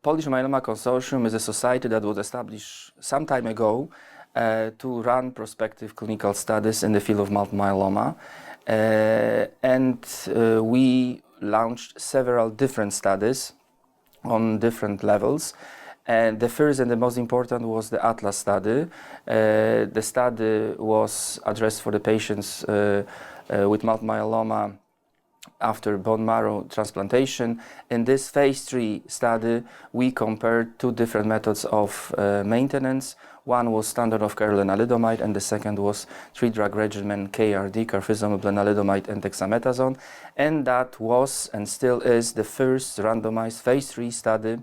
Polish Myeloma Consortium is a society that was established some time ago to run prospective clinical studies in the field of multiple myeloma. We launched several different studies on different levels. And the first and the most important was the ATLAS study. The study was addressed for the patients with multiple myeloma after bone marrow transplantation. In this phase 3 study, we compared two different methods of maintenance. One was standard of care lenalidomide, and the second was three-drug regimen KRD, carfilzomib, lenalidomide, and dexamethasone. And that was and still is the first randomized phase 3 study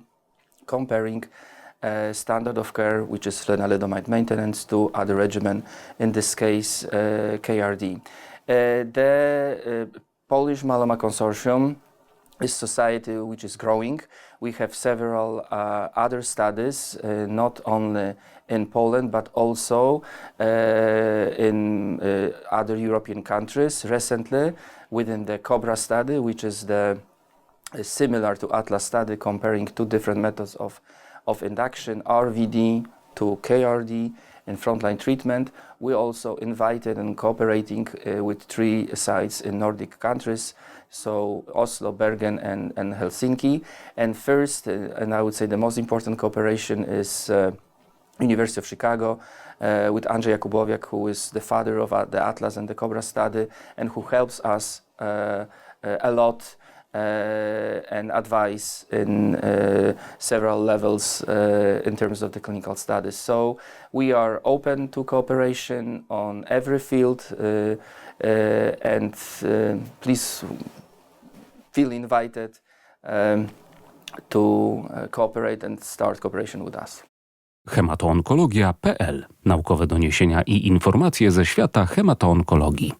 comparing standard of care, which is lenalidomide maintenance, to other regimen, in this case KRD. The Polish Myeloma Consortium is a society which is growing. We have several other studies, not only in Poland, but also in other European countries. Recently, within the COBRA study, which is similar to ATLAS study, comparing two different methods of induction, RVD to KRD in frontline treatment. We also invited and cooperating with 3 sites in Nordic countries, so Oslo, Bergen, and Helsinki. And first, and I would say the most important cooperation is University of Chicago with Andrzej Jakubowiak, who is the father of the ATLAS and the COBRA study, and who helps us a lot and advice in several levels in terms of the clinical studies. So we are open to cooperation on every field, and please feel invited to cooperate and start cooperation with us. Hematooncologia.pl. Naukowe doniesienia i informacje ze świata hematoonkologii.